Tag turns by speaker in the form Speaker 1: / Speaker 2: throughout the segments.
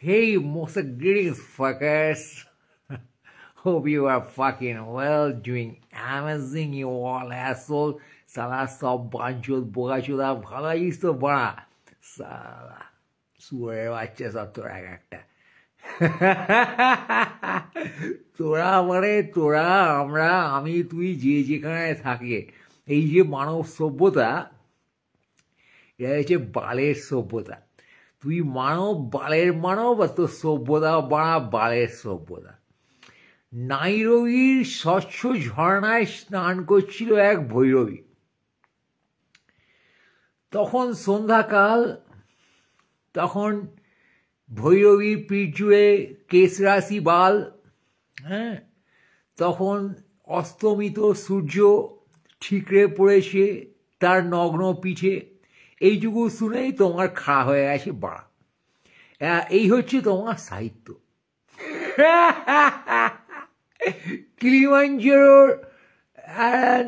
Speaker 1: Hey, most greetings, fuckers. Hope you are fucking well, doing amazing, you all asshole. Salah sab banchot bogachoda bhalo aছিস তো বড়া সালা সুরের বাচ্চা সব তোরা একটা তোরা আমরা আমি তুই যে যেখানে থাকে এই যে মানব সভ্যতা এটা হচ্ছে বালের সভ্যতা। তুই বালের মানব আর তোর সভ্যতা বাড়া বালের সভ্যতা। নাইরবির স্বচ্ছ ঝর্ণায় স্নান করছিল এক ভৈরবী। তখন সন্ধ্যাকাল, তখন ভৈরবীর পিঠ জুড়ে কেশরাশি বাল, হ্যাঁ, তখন অস্তমিত সূর্য ঠিকরে পড়েছে তার নগ্ন পিঠে। এইটুকু শুনেই তোমার খাড়া হয়ে গেছে বাড়া। এই হচ্ছে তোমার সাহিত্য। কিলিমাঞ্জারোর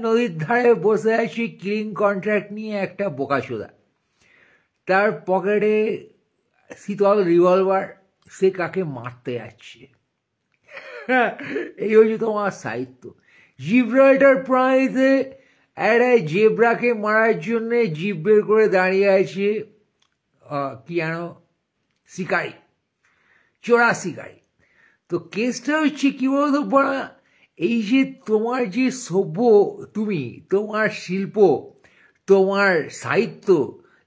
Speaker 1: নদীর ধারে বসে আছে কিলিং কন্ট্রাক্ট নিয়ে একটা বোকাচোদা। তার পকেটে শীতল রিভলভার, সে কাকে মারতে যাচ্ছে। এই হচ্ছে তোমার সাহিত্য। জিব্রাল্টার প্রাণীতে একটা জেব্রাকে মারার জন্যে জিভ বের করে দাঁড়িয়ে আছে কি জানো, শিকারি, চোরা শিকারি। তো কেসটা হচ্ছে কি বলতো বলা, এই যে তোমার যে সভ্য, তুমি তোমার শিল্প, তোমার সাহিত্য,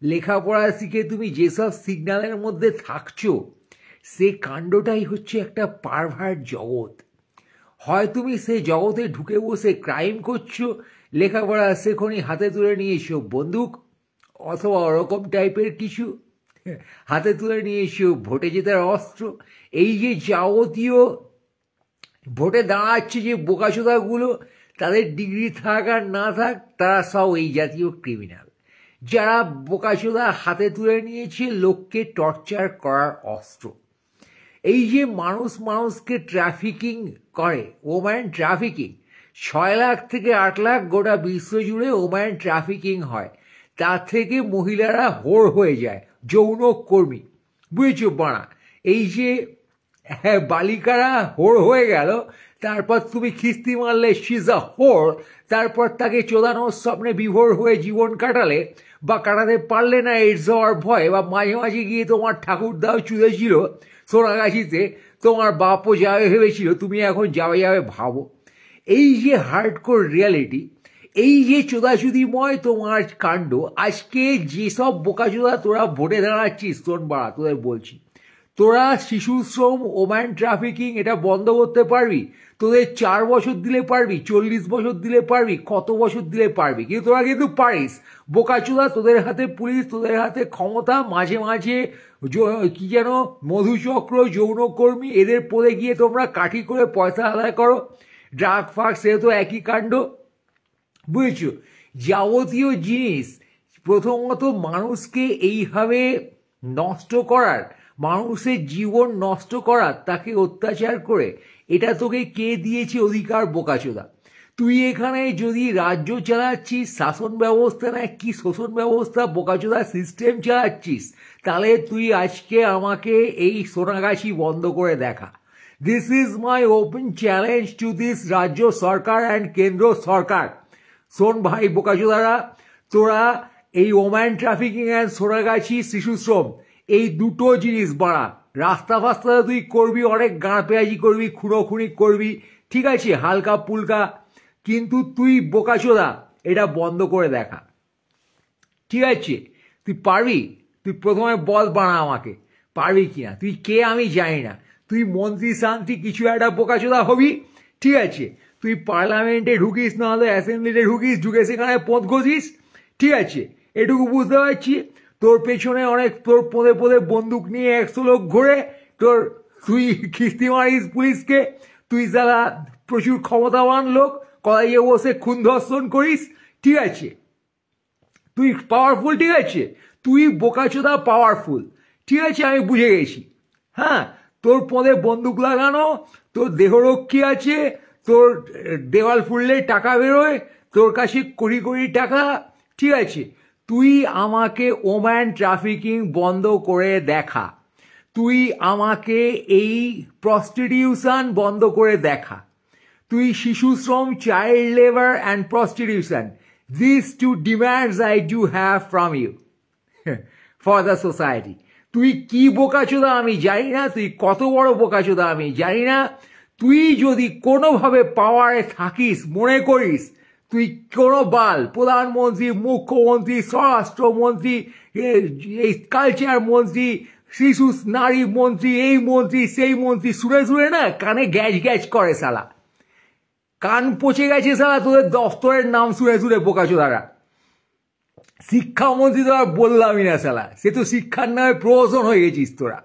Speaker 1: লেখাপড়া শিখে তুমি যেসব সিগন্যালের মধ্যে থাকছো, সে কাণ্ডটাই হচ্ছে একটা পারভার্ট জগৎ। হয় তুমি সেই জগতে ঢুকে বসে ক্রাইম করছো, লেখাপড়া শেখনি, হাতে তুলে নিয়েছো বন্দুক অথবা ওরকম টাইপের কিছু, হাতে তুলে নিয়েছো ভোটে জেতার অস্ত্র। এই যে যাবতীয় ভোটে দাঁড়াচ্ছে যে বোকাচোদাগুলো, তাদের ডিগ্রি থাক আর না থাক, তারা সব এই জাতীয় ক্রিমিনাল, যারা বোকাচোদা হাতে তুলে নিয়েছে লোককে টর্চার করার অস্ত্র। এই যে মানুষকে ট্রাফিকিং করে, ওম্যান ট্রাফিকিং, 6 লাখ থেকে 8 লাখ গোটা বিশ্ব জুড়ে ওম্যান ট্রাফিকিং হয়। তার থেকে মহিলারা হোর হয়ে যায়, যৌন কর্মী, বুঝেছো বাড়া। এই যে বালিকারা হোর হয়ে গেল, তারপর তুমি খিস্তি মারলে শিজ আ হোর, তারপর তাকে চোদানোর স্বপ্নে বিভোর হয়ে জীবন কাটালে, বা কাটাতে পারলে না এইডস হওয়ার ভয়, বা মাঝে মাঝে গিয়ে তোমার ঠাকুরদাও চুদেছিল সোনাগাছিতে, তোমার বাপও যাবে ভেবেছিল, তুমি এখন যাবে ভাবো। এই যে হার্ডকোর রিয়ালিটি, এই যে চোদাচুদিময় তোমার কাণ্ড, আজকে যেসব বোকাচোদা তোরা ভোটে দাঁড়াচ্ছিস, তোর বাড়া তোদের বলছি, তোরা শিশু শ্রম, ওম্যান ট্রাফিকিং এটা বন্ধ করতে পারবি? তোদের 4 বছর দিলে পারবি, 40 বছর দিলে পারবি, কত বছর দিলে পারবি, কিন্তু তোরা কিন্তু পারিস। বোকাচোদা, তোদের হাতে পুলিশ, তোদের হাতে ক্ষমতা, মাঝে মাঝে কি যেন মধুচক্র, যৌনকর্মী, এদের পদে গিয়ে তোমরা কাঠি করে পয়সা আদায় করো। ড্রাগ ফাগ, সে তো একই কাণ্ড, বুঝেছো। যাবতীয় জিনিস প্রথমত মানুষকে এইভাবে নষ্ট করার, মানুষের জীবন নষ্ট করার, তাকে অত্যাচার করে, এটা তোকে কে দিয়েছে অধিকার বোকাচোদা? তুই এখানে যদি রাজ্য চালাচ্ছিস, শাসন ব্যবস্থা না কি শোষণ ব্যবস্থা, বোকাচোদা সিস্টেম চালাচ্ছিস, তাহলে তুই আজকে আমাকে এই সোনাগাছি বন্ধ করে দেখা। This is my open challenge to this রাজ্য সরকার অ্যান্ড কেন্দ্র সরকার। শোন ভাই বোকাচোদারা, তোরা এই ওম্যান ট্রাফিকিং অ্যান্ড সোনাগাছি শিশু শ্রম, এই দুটো জিনিস বাড়া, রাস্তা ফাস্তাতে তুই করবি, অনেক গাঁ পেঁয়াজি করবি, খুনোখুনি করবি, ঠিক আছে, হালকা পুলকা, কিন্তু তুই বোকাচোদা এটা বন্ধ করে দেখা, ঠিক আছে? তুই পারবি? তুই প্রথমে বল বাড়া আমাকে, পারবি কিনা? তুই কে আমি জানি না, তুই মন্ত্রী শান্তি কিছু একটা বোকাচোদা হবি, ঠিক আছে? তুই পার্লামেন্টে ঢুকিস, নাহলে অ্যাসেম্বলিতে ঢুকিস, ঢুকে সেখানে পথ ঘষিস, ঠিক আছে, এটুকু বুঝতে পারছি। তোর পেছনে অনেক, তোর পদে বন্দুক নিয়ে 100 লোক ঘোরে, তুই খিস্তি মারিস পুলিশকে, তুই যারা প্রচুর ক্ষমতাবান লোক, কলেজে বসে খুন ধর্ষণ করিস, ঠিক আছে, তুই পাওয়ারফুল, ঠিক আছে, তুই বোকাচোদা পাওয়ারফুল, ঠিক আছে, আমি বুঝে গেছি। হ্যাঁ, তোর পদে বন্দুক লাগানো, তোর দেহরক্ষী আছে, তোর দেওয়াল ফুললে টাকা বেরোয়, তোর কাছে কোটি কোটি টাকা, ঠিক আছে, তুই আমাকে ওম্যান ট্রাফিকিং বন্ধ করে দেখা, তুই আমাকে এই প্রস্টিটিউশন বন্ধ করে দেখা, তুই শিশু শ্রম, child labour and prostitution, this two demands I do have from you for the society. তুই কি বোকাচোদা আমি জানি না, তুই কত বড় বোকাচোদা আমি জানি না। তুই যদি কোনোভাবে পাওয়ারে থাকিস, মনে করিস তুই কোনো বাল প্রধানমন্ত্রী, মুখ্যমন্ত্রী, স্বরাষ্ট্রমন্ত্রী, এই কালচার মন্ত্রী, শিশু নারী মন্ত্রী, এই মন্ত্রী সেই মন্ত্রী, সুরে সুরে না কানে গ্যাজ গ্যাজ করে শালা, কান পচে গেছে শালা তোদের দফতরের নাম শুনে শুনে বোকাচোদারা। শিক্ষামন্ত্রী তো আর বললামই না শালা, সে তো শিক্ষার নামে প্রহসন হয়ে গেছিস তোরা।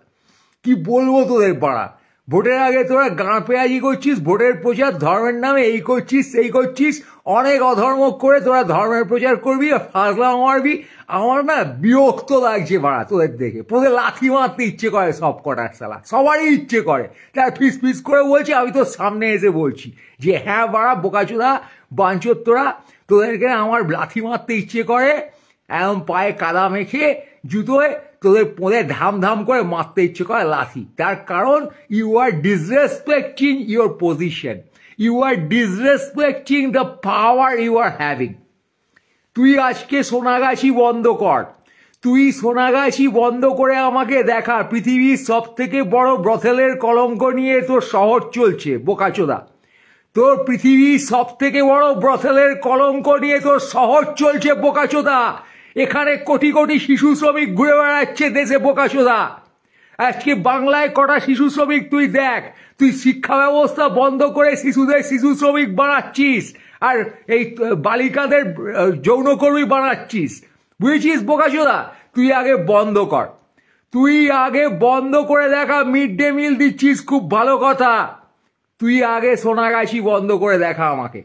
Speaker 1: কি বলবো তোদের পাড়া, ভোটের আগে তোরা গাঁ পেঁয়াজি করছিস, ভোটের প্রচার ধর্মের নামে এই করছিস সেই করছিস, অনেক অধর্ম করে তোরা ধর্মের প্রচার করবি, ফাজলা মারবি। আমার না বিরক্ত লাগছে বাড়া তোদের দেখে, তোদের লাথি মারতে ইচ্ছে করে সব কটার শালা, সবারই ইচ্ছে করে। তার ফিস ফিস করে বলছি, আমি তো সামনে এসে বলছি যে হ্যাঁ বাড়া বোকাচোদা বাঞ্চোদ তোরা, তোদেরকে আমার লাথি মারতে ইচ্ছে করে, এমন পায়ে কাদা মেখে জুতোয় তোদের পোঁদে ধাম ধাম করে মারতে ইচ্ছে করে লাথি। তার কারণ you are disrespecting your position, you are disrespecting the power you are having. তুই আজকে সোনাগাছি বন্ধ কর, তুই সোনাগাছি বন্ধ করে আমাকে দেখা পৃথিবীর সব থেকে বড় ব্রথেলের কলঙ্ক নিয়ে তোর শহর চলছে বোকাচোদা। তোর পৃথিবীর সব থেকে বড় ব্রথেলের কলঙ্ক নিয়ে তোর শহর চলছে বোকাচোদা। এখানে কোটি কোটি শিশু শ্রমিক ঘুরে বেড়াচ্ছে দেশে বোকাচোদা। আজকে বাংলায় কটা শিশু শ্রমিক তুই দেখ, তুই শিক্ষা ব্যবস্থা বন্ধ করে শিশুদের শিশু শ্রমিক বানাচ্ছিস, আর এই বালিকাদের যৌনকর্মী বানাচ্ছিস, বুঝেছিস বোকাচোদা? তুই আগে বন্ধ কর, তুই আগে বন্ধ করে দেখা। মিড ডে মিল দিচ্ছিস, খুব ভালো কথা, তুই আগে সোনাগাছি বন্ধ করে দেখা আমাকে।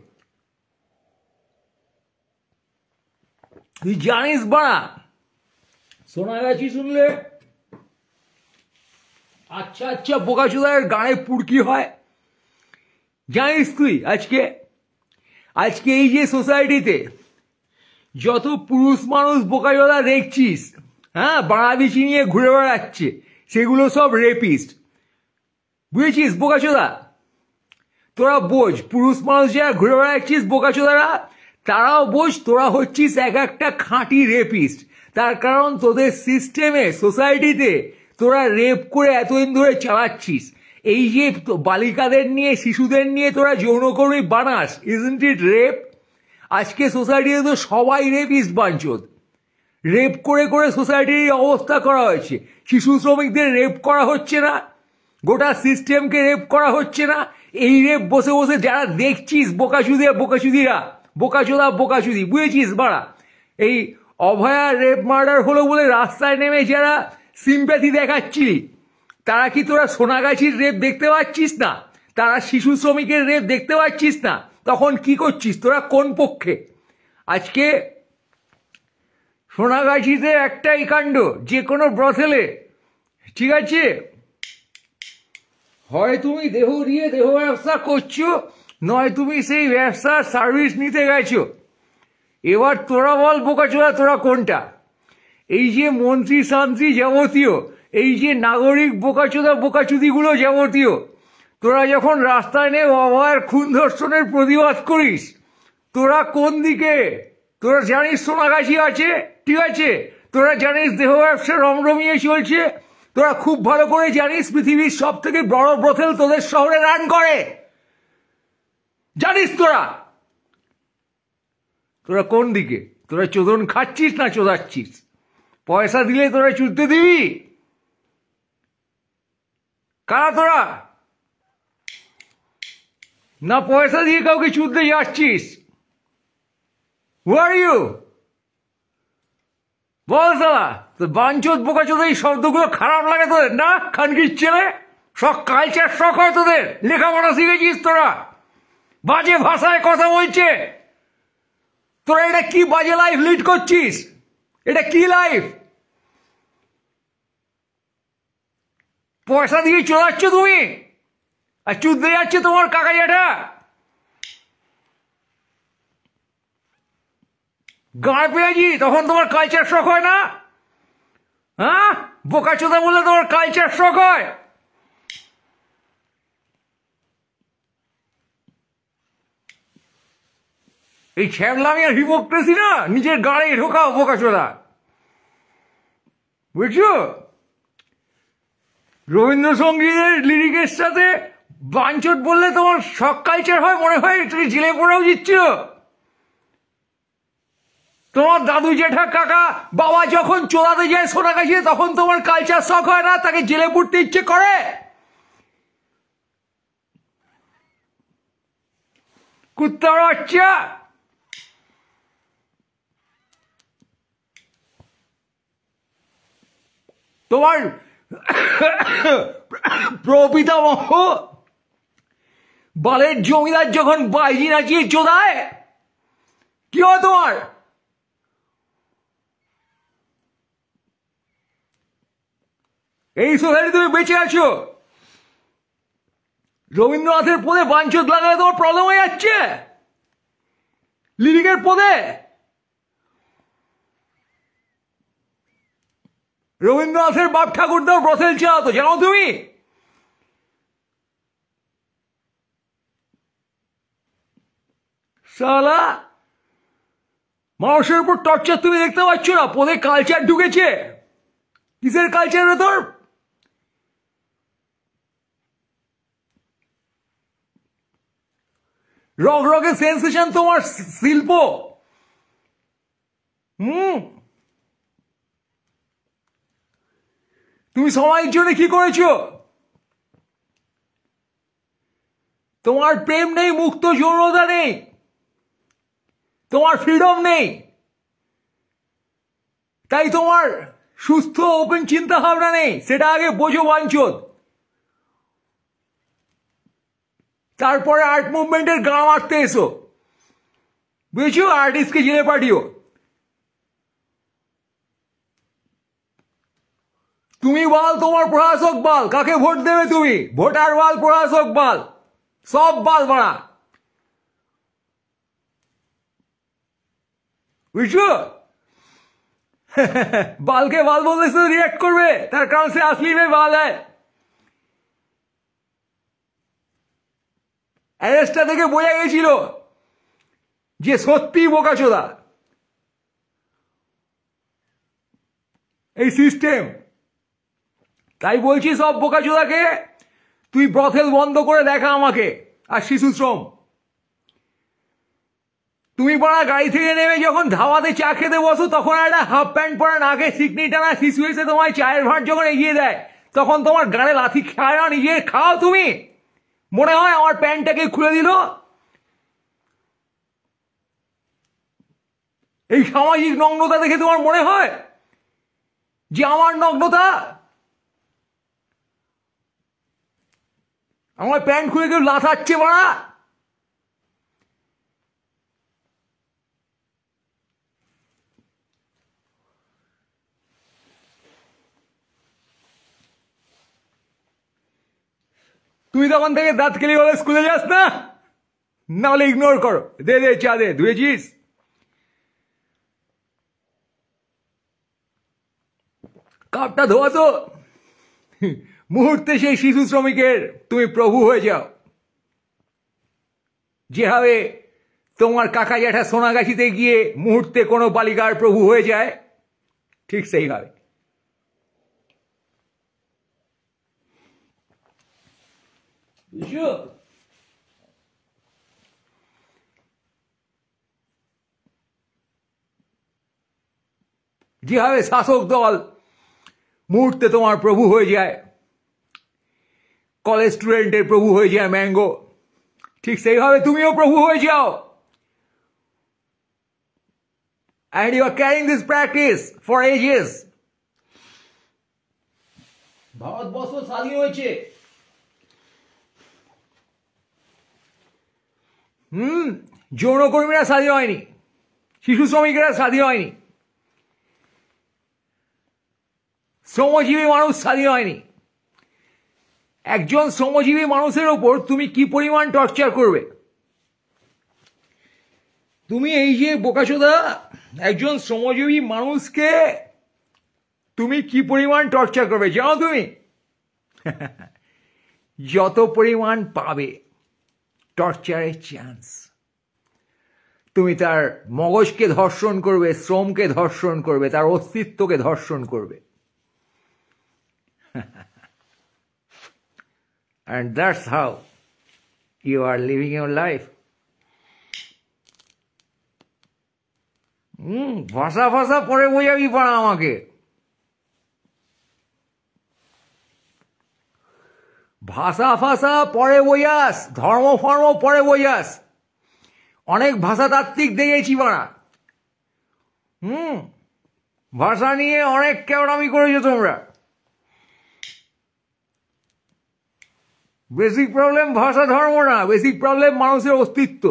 Speaker 1: তুই জানিস বাড়া সোনাগাছি শুনলে আচ্ছা আচ্ছা বোকাচোদার গানে পুরকি হয়, জানিস তুই? আজকে আজকে এই যে সোসাইটিতে যত পুরুষ মানুষ বোকাচোদা দেখছিস, হ্যাঁ বাড়াবিছি নিয়ে ঘুরে বেড়াচ্ছে, সেগুলো সব রেপিস্ট, বুঝেছিস বোকাচোদা? তোরা বোঝ, পুরুষ মানুষ যারা ঘুরে বেড়াচ্ছিস বোকাচোদারা, তারাও বোঝ তোরা হচ্ছিস এক একটা খাঁটি রেপিস্ট। তার কারণ তোদের সিস্টেমে, সোসাইটিতে তোরা রেপ করে এতদিন ধরে চালাচ্ছিস। এই যে বালিকাদের নিয়ে, শিশুদের নিয়ে তোরা যৌনকর্মী বানাস, ইজন্ট ইট রেপ? আজকে সোসাইটিতে তো সবাই রেপিস্ট বাঞ্চোদ। রেপ করে করে সোসাইটির অবস্থা করা হয়েছে। শিশু শ্রমিকদের রেপ করা হচ্ছে না, গোটা সিস্টেমকে রেপ করা হচ্ছে না। এই রেপ বসে বসে যারা দেখছিস বোকাচুদিরা, বোকাচুদি, বুঝেছিস বাড়া? এই অভয়া রেপ মার্ডার হলো বলে রাস্তায় নেমে যারা সিম্প্যাথি দেখাচ্ছিলি, তারা কি তোরা সোনাগাছির রেপ দেখতে পাচ্ছিস না? তারা শিশু শ্রমিকের রেপ দেখতে পাচ্ছিস না? তখন কি করছিস তোরা, কোন পক্ষে? আজকে সোনাগাছিতে একটাই কাণ্ড, যে কোনো ব্রথেলে, ঠিক আছে, হয় তুমি দেহ দিয়ে দেহ ব্যবসা করছো, নয় তুমি সেই ব্যবসার সার্ভিস নিতে গেছো। এবার তোরা বল বোকাচোদা তোরা কোনটা? এই যে মন্ত্রী শান্তি যাবতীয়, এই যে নাগরিক বোকাচুদিগুলো যাবতীয়, তোরা যখন রাস্তায় নেই অভয়ের খুন ধর্ষণের প্রতিবাদ করিস, তোরা কোন দিকে? তোরা জানিস সোনাগাছি আছে, ঠিক আছে, তোরা জানিস দেহ ব্যবসা রমরমিয়ে চলছে, তোরা খুব ভালো করে জানিস পৃথিবীর সব থেকে বড় ব্রথেল তোদের শহরে রান করে, জানিস তোরা। তোরা কোন দিকে? তোরা চোদন খাচ্ছিস না চোদাচ্ছিস? পয়সা দিলে তোরা চুদতে দিবি? কারা তোরা? না পয়সা দিয়ে কাউকে চুদতে যাচ্ছিস? হু আর ইউ? বল সালা, তো বাঞ্চোদ বোকাচোদ এই শব্দগুলো খারাপ লাগে তোদের না? খানকির ছেলে, সব কালচার শখ হয় তোদের, লেখাপড়া শিখেছিস তোরা, বাজে ভাষায় কথা বলছে। তোরা এটা কি বাজে লাইফ লিড করছিস? এটা কি লাইফ? পয়সা দিয়ে চলাচ্ছ তুমি, আর চুদতে যাচ্ছে তোমার কাকা জ্যাঠা। গাঁড় পেঁয়াজি, তখন তোমার কালচার শক হয় না? হ্যাঁ, বোকাচোদা বললে তোমার কালচার শক হয়? এই ছ্যাবলামি আর হিপোক্রেসি না নিজের গাড়ি ঢোকাও বোকাচোদা, বুঝছো? রবীন্দ্রসঙ্গীতের লিরিকের সাথে বাঞ্চট বললে তোমার শক কালচার হয়, মনে হয় তুমি জেলে পড়াও দিচ্ছ। তোমার দাদু জেঠা কাকা বাবা যখন চোলাতে যায় সোনাগাছিতে, তখন তোমার কালচার শক হয় না? তাকে জেলে পড়তে ইচ্ছে করে? কুত্তার বাচ্চা। তোমার প্রপিতামহ বালের জমিদার যখন বাইজি নাচিয়ে চোদায়, কি হয় তোমার? এই সোসাইটি তুমি বেঁচে আছো, রবীন্দ্রনাথের পদে বাঞ্চত লাগালে তোমার প্রবলেম হয়ে যাচ্ছে লিরিকের পদে। রবীন্দ্রনাথের বাপ ঠাকুরদাও ব্রথেল চালাতো, জানো তুমি? শালা, মানুষের উপর টর্চার তুমি দেখতে পাচ্ছ না? পদে কালচার ঢুকেছে। কিসের কালচার তোর? রগ রগে সেন্সেশন তোমার শিল্প। তুমি সমাজের জন্য কি করেছো? তোমার প্রেম নেই, মুক্ত যৌনতা নেই, তোমার ফ্রিডম নেই, তাই তোমার সুস্থ ওপেন চিন্তা ভাবনা নেই। সেটা আগে বোঝো বাঞ্চত, তারপরে আর্ট মুভমেন্টের গা মারতে এসো, বুঝেছো? আর্টিস্টকে জেলে পাঠিও। তুমি বাল, তোমার প্রশাসক বাল, কাকে ভোট দেবে তুমি? ভোটার বাল, প্রশাসক বাল, সব বাল বাড়া, বুঝছো? বালকে বাল বললে সে রিয়াক্ট করবে, তার কারণ সে আসলি में বাল है। অ্যারেস্টটা থেকে বোঝা গেছিল যে সত্যি বোকাচোদা এই সিস্টেম। তাই বলছি সব বোকাচোদাকে, তুই ব্রথেল বন্ধ করে দেখা আমাকে, আর শিশু শ্রম। তুমি পড়া গাড়ি থেকে নেমে যখন ধাওয়াতে চা খেতে বসো, তখন একটা হাফ প্যান্ট পরা নাকে সিকনি টানা শিশু এসে তোমায় চায়ের ভাঁড় যখন এগিয়ে দেয়, তখন তোমার গাড়ে লাথি খায় না, নিজে খাও তুমি? মনে হয় আমার প্যান্টটাকে খুলে দিল? এই সামাজিক নগ্নতা দেখে তোমার মনে হয় যে আমার নগ্নতা? আমার প্যান্ট খুলে কেউ লাথাচ্ছে বাড়া? তুই তখন থেকে দাঁত কেলি বলে স্কুলে যাস না, নাহলে ইগনোর করো। দে দে চা দে, ধুয়েছিস? কাপটা ধোয়া তো। মুহূর্তে সেই শিশু শ্রমিকের তুমি প্রভু হয়ে যাও, যেভাবে তোমার কাকা জ্যাঠা সোনাগাছিতে গিয়ে মুহূর্তে কোনো বালিকার প্রভু হয়ে যায়, ঠিক সেইভাবে। যেভাবে শাসক দল মুহূর্তে তোমার প্রভু হয়ে যায়, কলেজ স্টুডেন্টের প্রভু হয়ে যায় ম্যাঙ্গো, ঠিক সেইভাবে তুমিও প্রভু হয়ে যাও। And you are carrying this practice for ages. Bharatvarsha স্বাধীন হয়েছে, যৌনকর্মীরা স্বাধীন হয়নি, শিশু শ্রমিকেরা স্বাধীন হয়নি, শ্রমজীবী মানুষ স্বাধীন হয়নি। একজন শ্রমজীবী মানুষের ওপর তুমি কি পরিমাণ টর্চার করবে? তুমি এই যে বোকাচোদা একজন শ্রমজীবী মানুষকে তুমি কি পরিমাণ টর্চার করবে জানো তুমি? যত পরিমাণ পাবে টর্চারের চান্স, তুমি তার মগজকে ধর্ষণ করবে, শ্রমকে ধর্ষণ করবে, তার অস্তিত্বকে ধর্ষণ করবে। And that's how you are living your life. ভাষা ভাষা পরে বোঝাবি পারা আমাকে। ভাষা ভাষা পরে বোঝাস, ধর্ম ফর্ম পরে বোঝাস। অনেক ভাষাতাত্ত্বিক দেখেছি বাড়া। ভাষা নিয়ে অনেক কেওড়ামি করেছো তোমরা। বেসিক প্রবলেম ভাষা ধর্ম না, বেসিক প্রবলেম মানুষের অস্তিত্ব।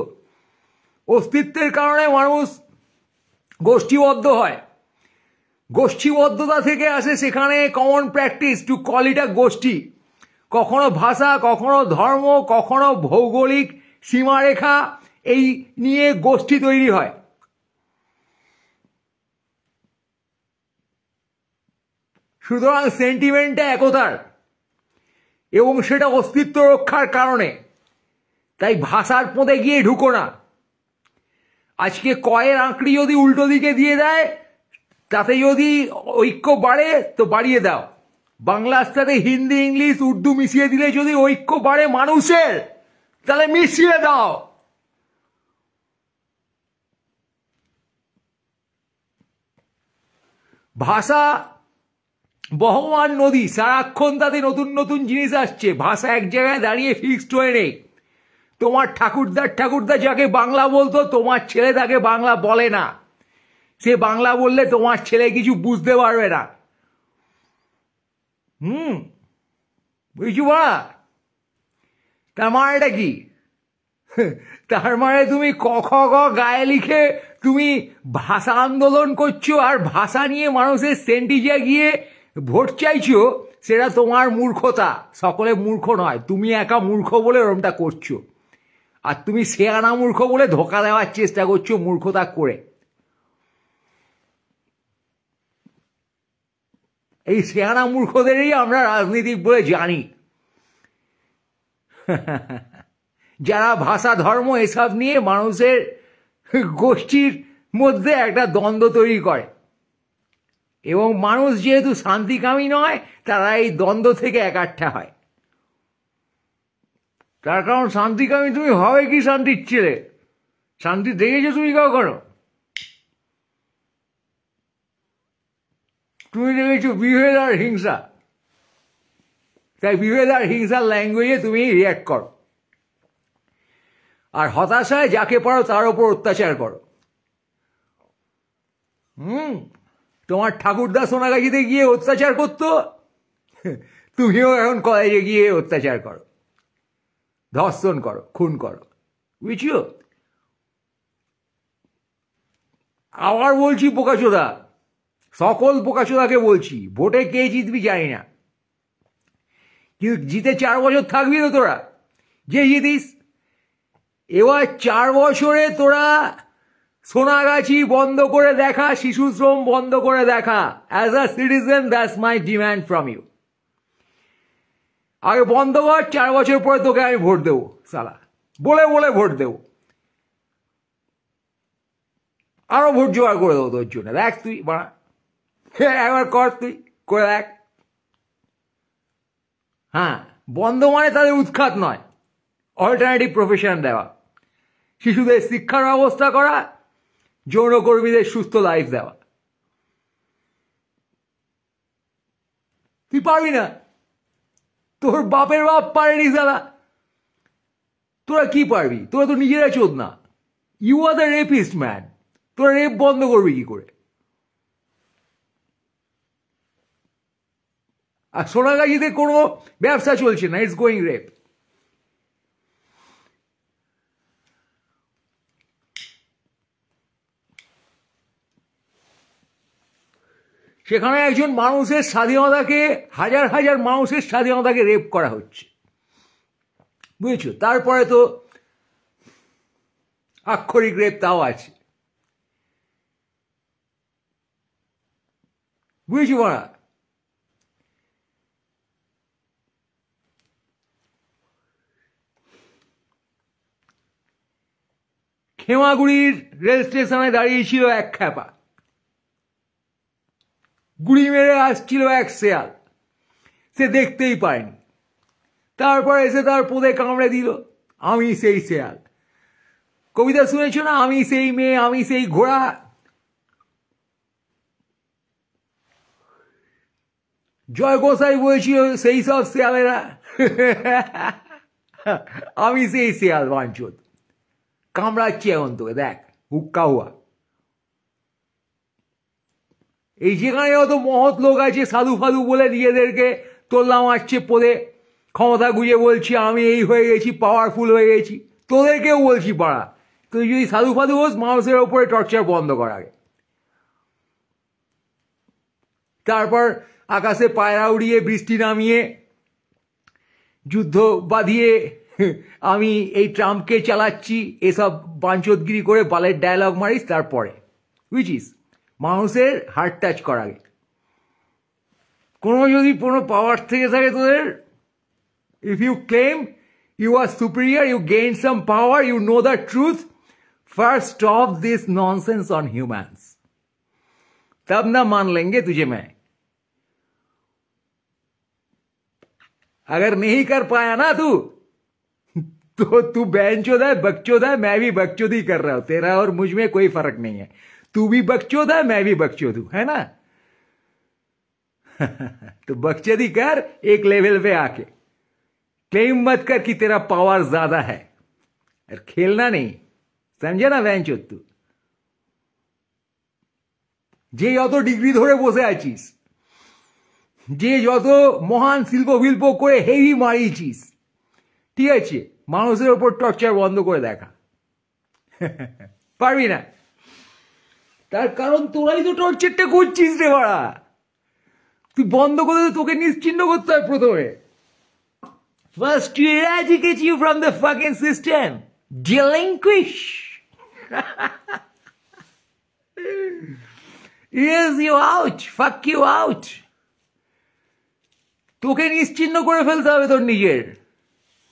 Speaker 1: অস্তিত্বের কারণে মানুষ গোষ্ঠীবদ্ধ হয়, গোষ্ঠীবদ্ধতা থেকে আসে সেখানে common practice to call it a গোষ্ঠী। কখনো ভাষা, কখনো ধর্ম, কখনো ভৌগোলিক সীমারেখা, এই নিয়ে গোষ্ঠী তৈরি হয়। সুতরাং সেন্টিমেন্টটা একতার এবং সেটা অস্তিত্ব রক্ষার কারণে। তাই ভাষার পথে গিয়ে ঢুকো না। আজকে কয়ের আঁকড়ি যদি উল্টো দিকে দিয়ে দেয়, তাতে যদি ঐক্য বাড়ে তো বাড়িয়ে দাও। বাংলার সাথে হিন্দি, ইংলিশ, উর্দু মিশিয়ে দিলে যদি ঐক্য বাড়ে মানুষের, তাহলে মিশিয়ে দাও। ভাষা বহমান নদী, সারাক্ষণ তাতে নতুন নতুন জিনিস আসছে। ভাষা এক জায়গায় দাঁড়িয়ে ফিক্সড হয়ে নেই। তোমার ঠাকুরদা যাকে বাংলা বলতো, তোমার ছেলে তাকে বাংলা বলে না। সে বাংলা বললে তোমার ছেলে কিছু বুঝতে পারবে না। বুঝছো বা? তার মানেটা কি? তার মানে তুমি ক খ গ গায়ে লিখে তুমি ভাষা আন্দোলন করছো আর ভাষা নিয়ে মানুষের সেন্টিজে গিয়ে ভোট চাইছো, সেটা তোমার মূর্খতা। সকলে মূর্খ নয়, তুমি একা মূর্খ বলে ওরমটা করছো। আর তুমি শেয়ানা মূর্খ বলে ধোকা দেওয়ার চেষ্টা করছো মূর্খতা করে। এই শেয়ানা মূর্খদেরই আমরা রাজনীতিক বলে জানি, যারা ভাষা ধর্ম এসব নিয়ে মানুষের গোষ্ঠীর মধ্যে একটা দ্বন্দ্ব তৈরি করে। এবং মানুষ যেহেতু শান্তিকামী নয়, তারা এই দ্বন্দ্ব থেকে একাট্টা হয়। তার কারণ শান্তিকামী তুমি হবে কি শান্তির ছেলে? শান্তি দেখেছো তুমি কখনো? তুমি দেখেছো বিভেদ আর হিংসা। তাই বিভেদ আর হিংসার ল্যাঙ্গুয়েজে তুমি রিয়াক্ট করো, আর হতাশায় যাকে পারো তার ওপর অত্যাচার করো। তোমার ঠাকুরদা সোনাগাছিতে গিয়ে অত্যাচার করতো, তুমিও এখন কলেজে গিয়ে অত্যাচার করো, ধর্ষণ করো, খুন করো। বুঝছো? আবার বলছি বোকাচোদা, সকল বোকাচোদাকে বলছি, ভোটে কে জিতবি জানি না, কিন্তু জিতে 4 বছর থাকবি তো তোরা। যে জিতিস, এবার 4 বছরে তোরা সোনাগাছি বন্ধ করে দেখা, শিশু শ্রম বন্ধ করে দেখা। As a citizen, that's my demand from you. আগে বন্ধ কর, 4 বছর পরে তোকে আমি ভোট দেবো। সালা বলে বলে ভোট দেবো, আরো ভোট জোগাড় করে দেবো তোর জন্য। দেখ তুই বাড়া, একবার কর, তুই করে দেখ। হ্যাঁ, বন্ধ মানে তাদের উৎখাত নয়, অল্টারনেটিভ প্রফেশন দেওয়া, শিশুদের শিক্ষার ব্যবস্থা করা, যৌনকর্মীদের সুস্থ লাইফ দেওয়া। তুই পারবি না, তোর বাপের বাপ পারেনি সালা, তোরা কি পারবি? তোরা তো নিজেরা চোদ না। You are the rapist man. তোরা রেপ বন্ধ করবি কি করে? আর সোনাগাছিতে কোনো ব্যবসা চলছে না, ইটস গোয়িং রেপ। সেখানে একজন মানুষের স্বাধীনতাকে, হাজার হাজার মানুষের স্বাধীনতাকে রেপ করা হচ্ছে। বুঝেছো? তারপরে তো আক্ষরিক রেপ তাও আছে। বুঝেছি মারা? খেমাগুড়ির রেল স্টেশনে দাঁড়িয়েছিল এক খ্যাপা, গুড়ি মেরে আসছিল এক শেয়াল, সে দেখতেই পায়নি, তারপর এসে তার পোদে কামড়ে দিল, আমি সেই শেয়াল। কবিতা শুনেছ না, আমি সেই মেয়ে, আমি সেই ঘোড়া? জয় গোসাই বলেছিল সেই সব শেয়ালেরা আমি সেই শেয়াল বাঞ্চত, কামড়াচ্ছি এখন তোকে, দেখ হুক্কা হুয়া। এই যেখানে অত মহৎ লোক আছে সাধু ফাধু বলে নিজেদেরকে তোল্লা মারছে পদে, ক্ষমতা গুঁজে বলছি আমি এই হয়ে গেছি, পাওয়ারফুল হয়ে গেছি, তোদেরকেও বলছি পাড়া, তুই যদি সাধু ফাধু হোস মানুষের ওপরে টর্চার বন্ধ কর আগে। তারপর আকাশে পায়রা উড়িয়ে, বৃষ্টি নামিয়ে, যুদ্ধ বাঁধিয়ে আমি এই ট্রাম্পকে চালাচ্ছি, এসব বাঞ্চতগিরি করে বালের ডায়লগ মারিস, তারপরে বুঝিস মানুষের হার্ট টাচ কর আগে। কোনো যদি কোনো পাওয়ার থেকে থাকে তোদের, if you claim you are superior, you gain some power, you know the truth, first stop this nonsense on humans, तब ना मान लेंगे तुझे मैं। अगर नहीं कर पाया ना तो तू बहनचोद है, बकचोद है, मैं भी बकचोदी कर रहा हूं, तेरा और मुझ में कोई फर्क नहीं है, तू भी बकचोद है, मैं भी बकचोद हूं, है ना? तो बकचोदी कर एक लेवल पे आके, क्लेम मत कर कि तेरा पावर ज्यादा है, और खेलना नहीं, समझे ना बहनचोद? तू যে যত ডিগ্রি ধরে বসে আছিস, যে যত মহান শিল্প বিল্প করে হেভি মারিয়েছিস, ঠিক আছে, মানুষের ওপর টর্চার বন্ধ করে দেখা পারবি না, তার কারণ তোরাই তো টর্চারটা করছিস রে বাড়া। তুই বন্ধ করে তোকে নিশ্চিহ্ন করতে হয় প্রথমে, first to eradicate you from the fucking system, delinquish yes you out, fuck you out, তোকে নিশ্চিহ্ন করে ফেলতে হবে তোর নিজের,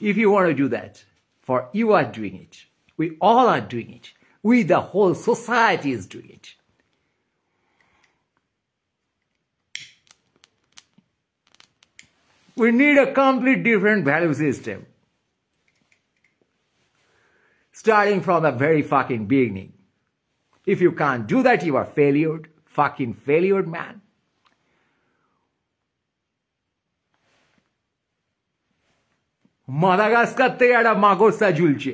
Speaker 1: if you want to do that, for you are doing it, we all are doing it, we the whole society is doing it. We need a complete different value system, starting from the very fucking beginning. If you can't do that, you are failured, fucking failured man. Madagascar থেকে একটা মাকড়সা ঝুলছে,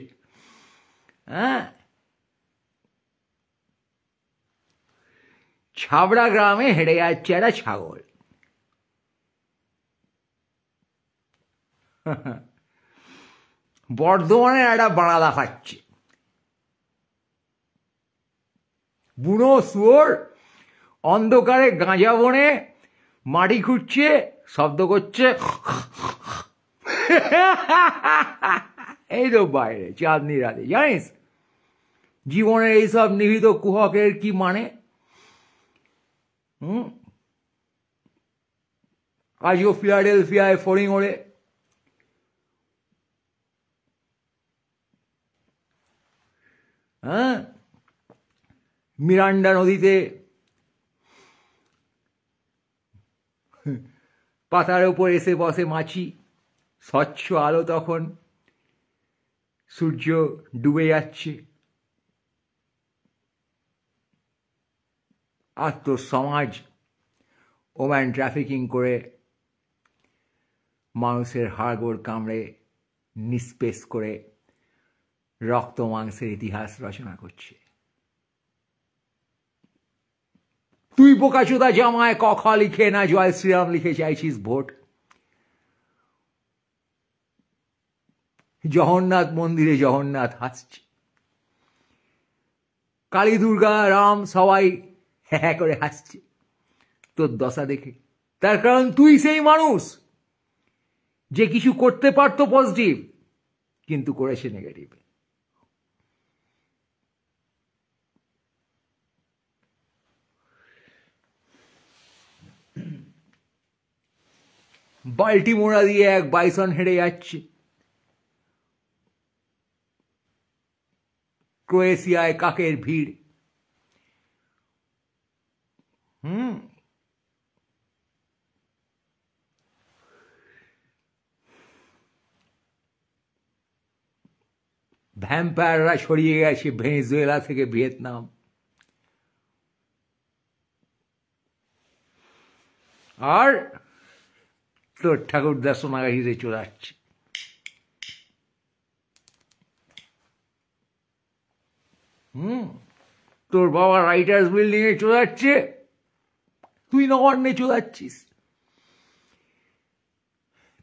Speaker 1: হ্যাঁ, ছাবড়া গ্রামে হেঁটে যাচ্ছে একটা ছাগল, বর্ধমানের একটা বাড়াদা খাচ্ছে, বুড়ো শুয়োর অন্ধকারে গাঁজা বনে মাটি খুঁড়ছে, শব্দ করছে এই তো বাইরে চাঁদনি রাতে, জানিস জীবনের এইসব নিহিত কুহকের কি মানে? আজও ফিলাডেলফিয়ায় ফড়িং ওড়ে, হ্যাঁ, মিরান্ডা নদীতে পাতার উপর এসে বসে মাছি, স্বচ্ছ আলো, তখন সূর্য ডুবে যাচ্ছে, আর তো সমাজ ওম্যান ট্রাফিকিং করে মানুষের হাড়গোড় কামড়ে নিষ্পেষ করে রক্ত মাংসের ইতিহাস রচনা করছে। তুই বোকাচোদা জামায় ক খ লিখে না জয় শ্রীরাম লিখে চাইছিস ভোট। জগন্নাথ মন্দিরে জগন্নাথ হাসছে, কালী দুর্গা রাম সবাই হ্যাঁ করে হাসছে তোর দশা দেখে। তার কারণ তুই সেই মানুষ যে কিছু করতে পারতো পজিটিভ, কিন্তু করেছে নেগেটিভ। বাল্টিমোরা দিয়ে এক বাইসন হেঁটে যাচ্ছে, ক্রোয়েশিয়ায় কাকের ভিড়। ভ্যাম্পায়াররা ছড়িয়ে গেছে ভেনেজুয়েলা থেকে ভিয়েতনাম। আর তোর ঠাকুরদা সোনাগাছিতে চলে যাচ্ছে। তোর বাবা রাইটার্স বিল্ডিং এ চলে যাচ্ছে, তুই নবান্নে চলে যাচ্ছিস।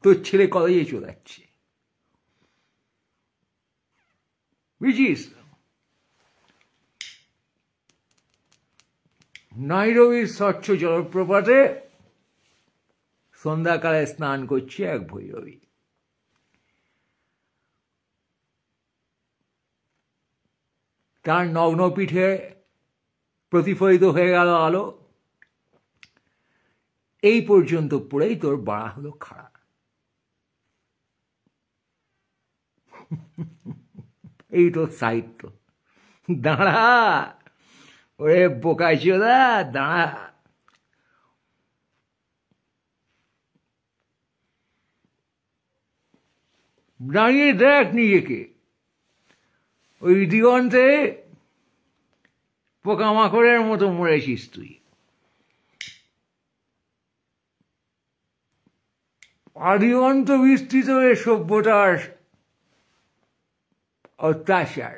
Speaker 1: তোর ছেলে কলেজে চলে যাচ্ছে, বুঝিস? নাইরোবির স্বচ্ছ জলপ্রপাতে সন্ধ্যাকালে স্নান করছে এক ভৈরবী। তার নগ্ন পিঠে প্রতিফলিত হয়ে গেল আলো। এই পর্যন্ত পড়েই তোর বাড়া হলো খাড়া। এই তো সাহিত্য। দাঁড়া ওরে বোকাচোদা, দাঁড়া। দাঁড়িয়ে দেখ নিজেকে, ওই দিগন্তে পোকামাকড়ের মতো মরেছিস তুই। আদিগন্ত বিস্তৃত সভ্যতার অত্যাচার।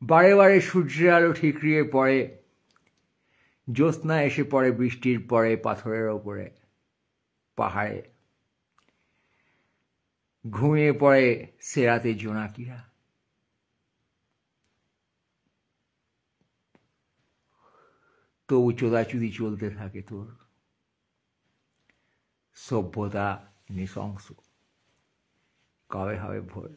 Speaker 1: বারে বারে সূর্যের আলো ঠিকরিয়ে পড়ে, জ্যোৎস্না এসে পড়ে বৃষ্টির পরে পাথরের ওপরে, পাহাড়ে ঘুমিয়ে পড়ে সেরাতে জোনাকিরা। তবু চোদাচুদি চলতে থাকে তোর। সভ্যতা নৃশংস। কবে হবে ভোর?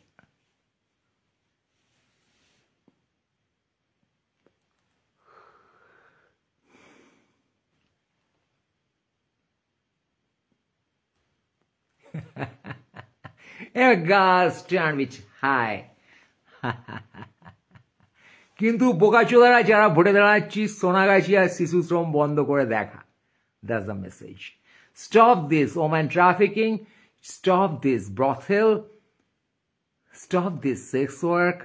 Speaker 1: Girls sandwich high. কিন্তু বোকাচোদারা যারা ভোটে দাঁড়াচ্ছিস, সোনাগাছি আর শিশু শ্রম বন্ধ করে দেখা। That's the message. Stop this woman trafficking. Stop this brothel. Stop this sex work.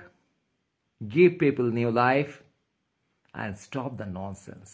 Speaker 1: Give people new life. And stop the nonsense.